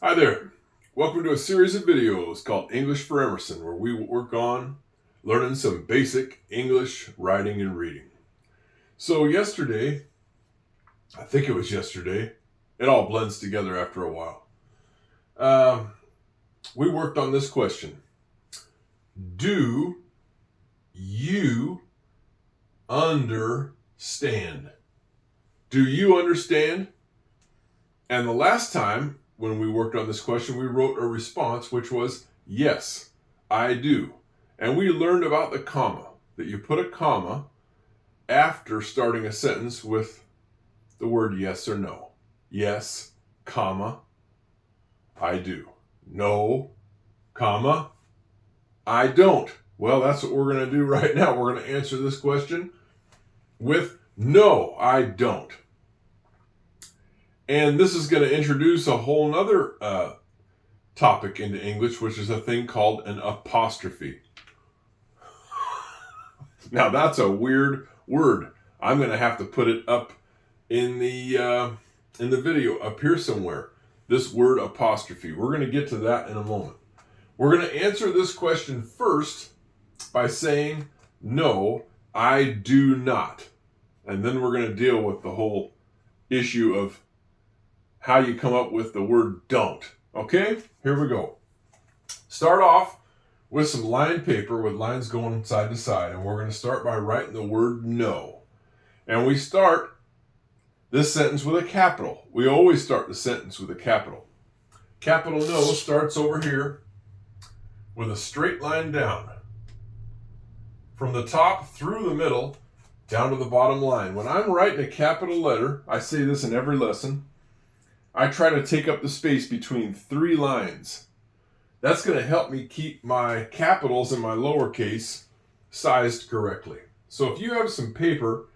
Hi there. Welcome to a series of videos called English for Emerson, where we work on learning some basic English writing and reading. So yesterday, I think it was yesterday, it all blends together after a while. We worked on this question. Do you understand? Do you understand? And the last time when we worked on this question, we wrote a response, which was, yes, I do. And we learned about the comma, that you put a comma after starting a sentence with the word yes or no. Yes, comma, I do. No, comma, I don't. Well, that's what we're going to do right now. We're going to answer this question with no, I don't. And this is going to introduce a whole nother topic into English, which is a thing called an apostrophe. Now, that's a weird word. I'm going to have to put it up in the video up here somewhere. This word apostrophe. We're going to get to that in a moment. We're going to answer this question first by saying, no, I do not. And then we're going to deal with the whole issue of how you come up with the word don't. Okay, here we go. Start off with some lined paper with lines going side to side, and we're going to start by writing the word no. And we start this sentence with a capital. We always start the sentence with a capital. Capital no starts over here with a straight line down. From the top through the middle, down to the bottom line. When I'm writing a capital letter, I say this in every lesson, I try to take up the space between three lines. That's going to help me keep my capitals and my lowercase sized correctly. So if you have some paper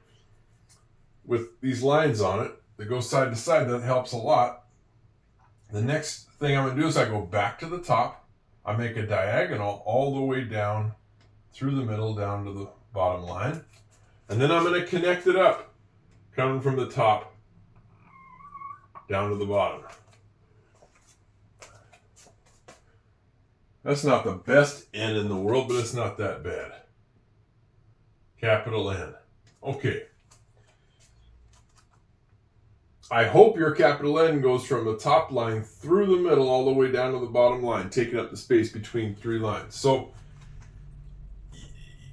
with these lines on it that go side to side, that helps a lot. The next thing I'm going to do is I go back to the top. I make a diagonal all the way down through the middle down to the bottom line. And then I'm going to connect it up, coming from the top down to the bottom. That's not the best N in the world, but it's not that bad. Capital N. Okay. I hope your capital N goes from the top line through the middle all the way down to the bottom line, taking up the space between three lines. So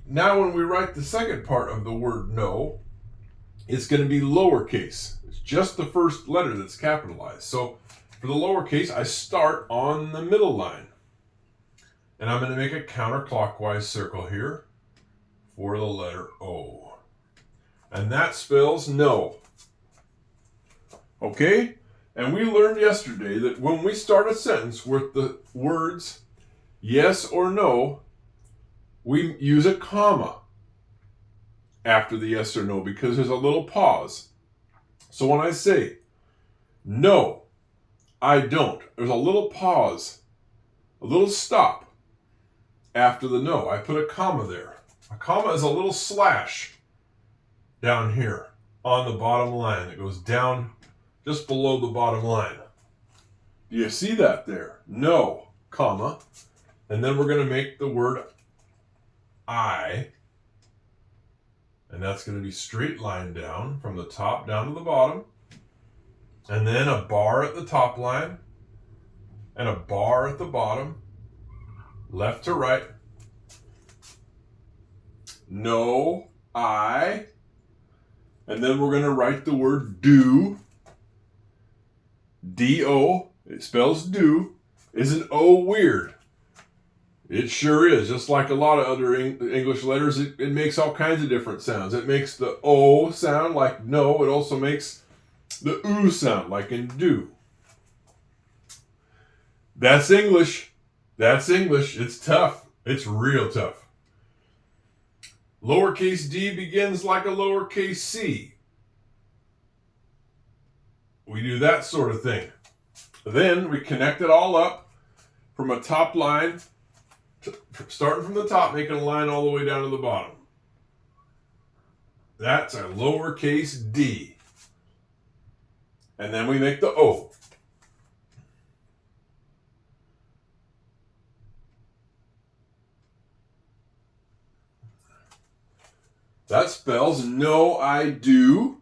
now when we write the second part of the word no, it's going to be lowercase. It's just the first letter that's capitalized. So for the lowercase, I start on the middle line. And I'm going to make a counterclockwise circle here for the letter O. And that spells no. Okay? And we learned yesterday that when we start a sentence with the words yes or no, we use a comma after the yes or no because there's a little pause. So when I say, no, I don't, there's a little pause, a little stop after the no. I put a comma there. A comma is a little slash down here on the bottom line. It goes down just below the bottom line. Do you see that there? No, comma. And then we're going to make the word I. And that's going to be straight line down from the top down to the bottom. And then a bar at the top line. And a bar at the bottom. Left to right. No, I. And then we're going to write the word do. D-O. It spells do. Isn't O weird? It sure is. Just like a lot of other English letters, it makes all kinds of different sounds. It makes the O sound like no. It also makes the oo sound like in do. That's English. That's English. It's tough. It's real tough. Lowercase d begins like a lowercase c. We do that sort of thing. Then we connect it all up from a top line, starting from the top, making a line all the way down to the bottom. That's a lowercase d. And then we make the O. That spells no, I do.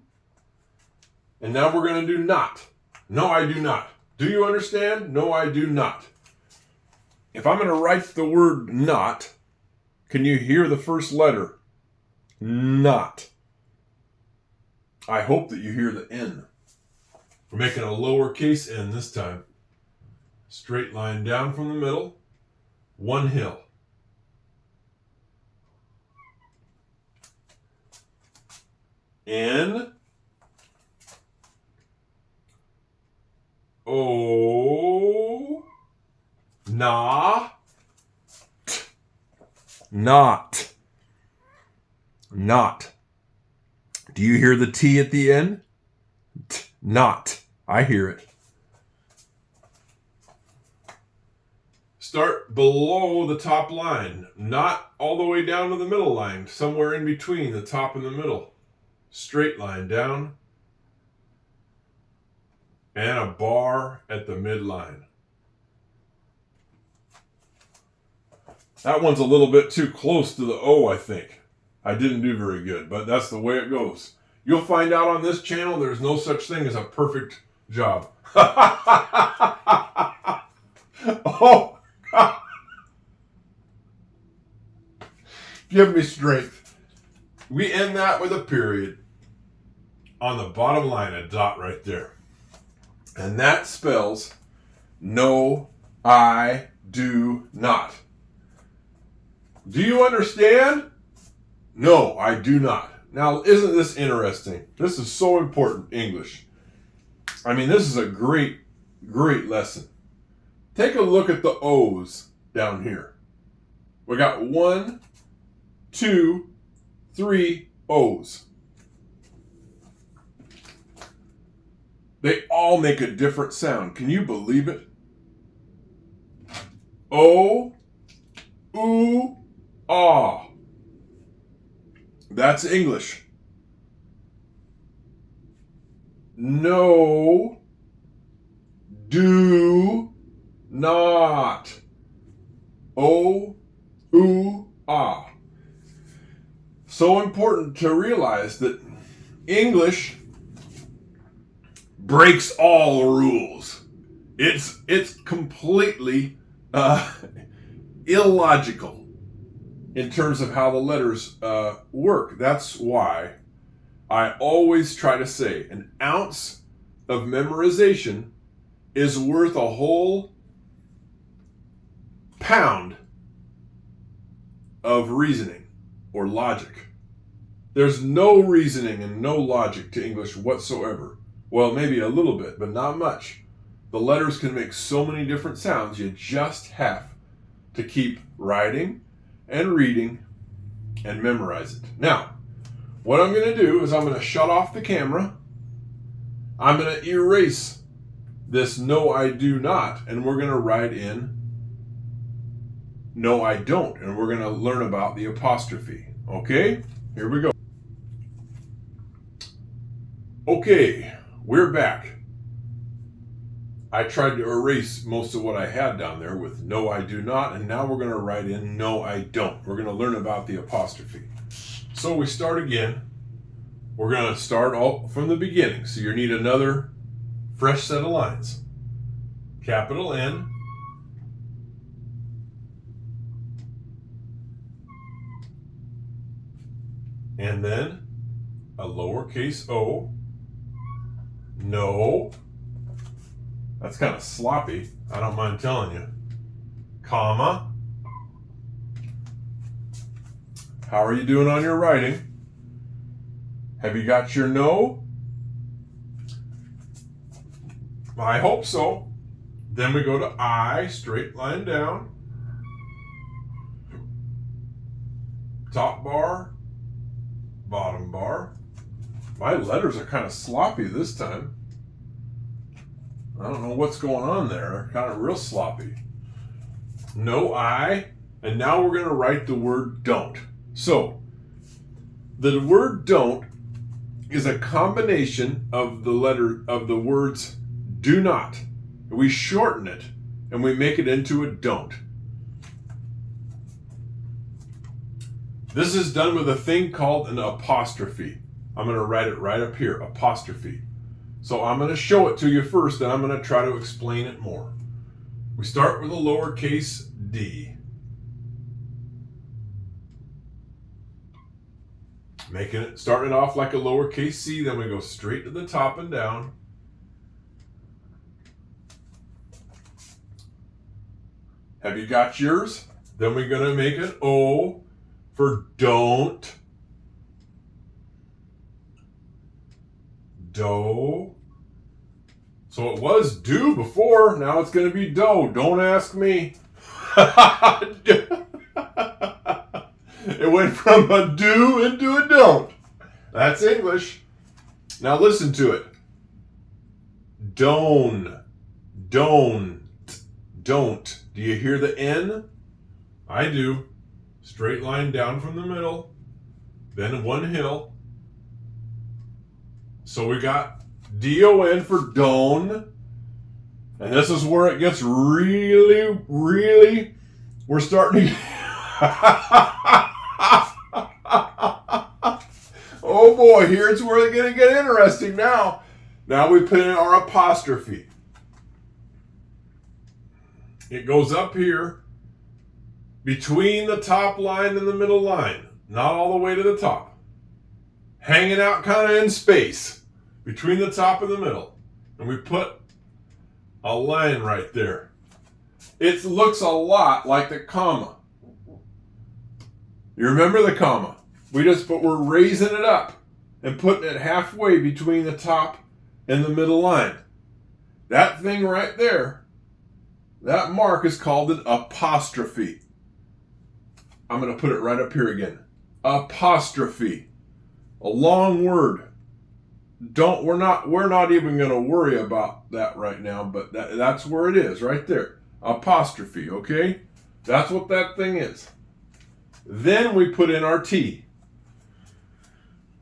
And now we're going to do not. No, I do not. Do you understand? No, I do not. If I'm going to write the word not, can you hear the first letter? Not. I hope that you hear the N. We're making a lowercase n this time. Straight line down from the middle. One hill. N. O. Na. T. Not. Not. Do you hear the T at the end? T. Not. I hear it. Start below the top line, not all the way down to the middle line, somewhere in between the top and the middle. Straight line down, and a bar at the midline. That one's a little bit too close to the O, I think. I didn't do very good, but that's the way it goes. You'll find out on this channel there's no such thing as a perfect job. Oh, give me strength. We end that with a period. On the bottom line, a dot right there. And that spells no, I do not. Do you understand? No, I do not. Now, isn't this interesting? This is so important, English. I mean, this is a great, great lesson. Take a look at the O's down here. We got 1, 2, 3 O's. They all make a different sound. Can you believe it? O, oo, ah. That's English. No, do not. O, oo, ah. So important to realize that English breaks all the rules. It's completely illogical in terms of how the letters work. That's why I always try to say an ounce of memorization is worth a whole pound of reasoning or logic. There's no reasoning and no logic to English whatsoever. Well, maybe a little bit, but not much. The letters can make so many different sounds, you just have to keep writing and reading and memorize it. Now, what I'm going to do is I'm going to shut off the camera. I'm going to erase this no, I do not, and we're going to write in no, I don't, and we're going to learn about the apostrophe. Okay? Here we go. Okay, we're back. I tried to erase most of what I had down there with no, I do not, and now we're going to write in no, I don't. We're going to learn about the apostrophe. So we start again. We're going to start all from the beginning. So you need another fresh set of lines. Capital N. And then a lowercase o. No. That's kind of sloppy. I don't mind telling you. Comma. How are you doing on your writing? Have you got your no? I hope so. Then we go to I, straight line down. Top bar, bottom bar. My letters are kind of sloppy this time. I don't know what's going on there. They're kind of real sloppy. No I. And now we're going to write the word don't. So, the word don't is a combination of the words do not. We shorten it and we make it into a don't. This is done with a thing called an apostrophe. I'm going to write it right up here, apostrophe. So I'm going to show it to you first, then I'm going to try to explain it more. We start with a lowercase d. Starting it off like a lowercase c, then we go straight to the top and down. Have you got yours? Then we're going to make an O for don't. Do. So it was do before, now it's going to be do. Don't ask me. It went from a do into a don't. That's English. Now listen to it. Don't. Don't. Do you hear the N? I do. Straight line down from the middle. Then one hill. So we got D-O-N for don. And this is where it gets really, we're starting to oh boy, here's where it's going to get interesting now. Now we put in our apostrophe. It goes up here between the top line and the middle line. Not all the way to the top. Hanging out kind of in space between the top and the middle. And we put a line right there. It looks a lot like the comma. You remember the comma? But we're raising it up and putting it halfway between the top and the middle line. That thing right there, that mark is called an apostrophe. I'm going to put it right up here again. Apostrophe. A long word. We're not even going to worry about that right now, but that's where it is, right there. Apostrophe, okay? That's what that thing is. Then we put in our T.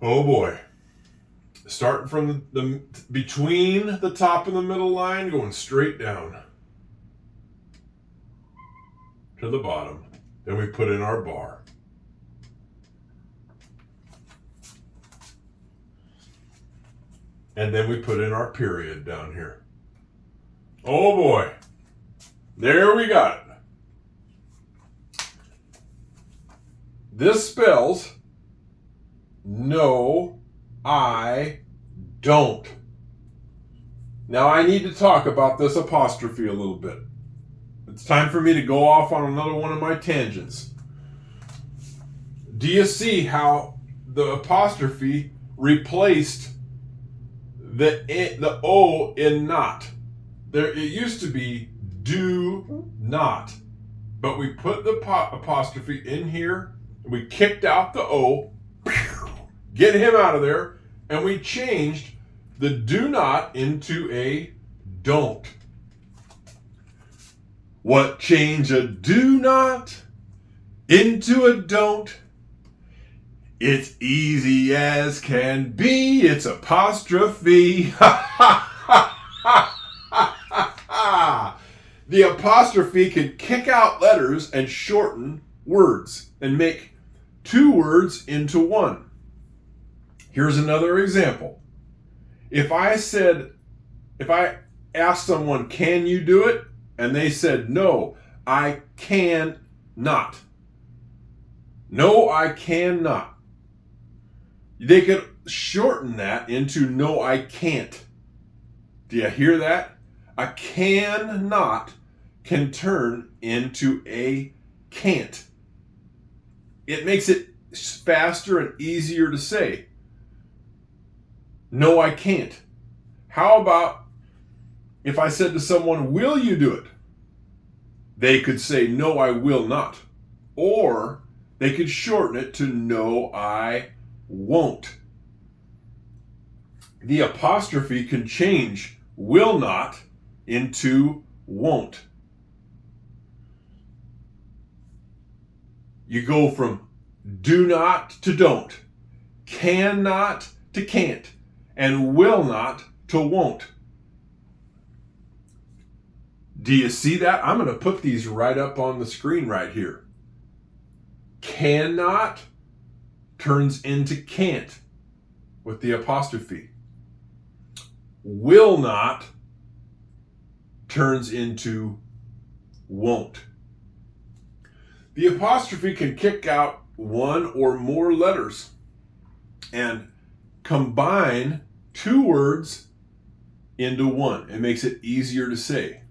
Oh boy. Starting from the between the top and the middle line, going straight down to the bottom. Then we put in our bar. And then we put in our period down here. Oh boy. There we got it. This spells no, I don't. Now I need to talk about this apostrophe a little bit. It's time for me to go off on another one of my tangents. Do you see how the apostrophe replaced the O in not? It used to be do not, but we put the apostrophe in here, and we kicked out the O, get him out of there, and we changed the do not into a don't. What change a do not into a don't? It's easy as can be. It's apostrophe. The apostrophe can kick out letters and shorten words and make two words into one. Here's another example. If I asked someone, can you do it? And they said, no, I can not. No, I cannot. They could shorten that into no, I can't. Do you hear that? A cannot can turn into a can't. It makes it faster and easier to say. No, I can't. How about if I said to someone, will you do it? They could say, no, I will not. Or they could shorten it to no, I won't. The apostrophe can change will not into won't. You go from do not to don't, cannot to can't, and will not to won't. Do you see that? I'm going to put these right up on the screen right here. Cannot turns into can't with the apostrophe. Will not turns into won't. The apostrophe can kick out one or more letters and combine two words into one. It makes it easier to say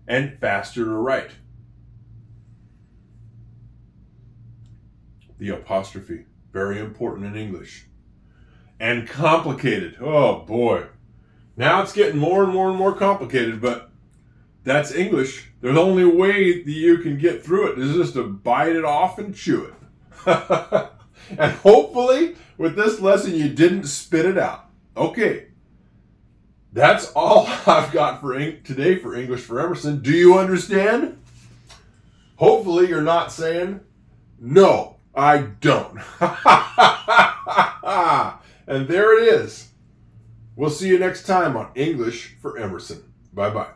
and faster to write. The apostrophe, very important in English. And complicated. Oh boy. Now it's getting more and more and more complicated, but that's English. The only way that you can get through it is just to bite it off and chew it. And hopefully, with this lesson, you didn't spit it out. Okay. That's all I've got for today for English for Emerson. Do you understand? Hopefully, you're not saying, no, I don't. And there it is. We'll see you next time on English for Emerson. Bye-bye.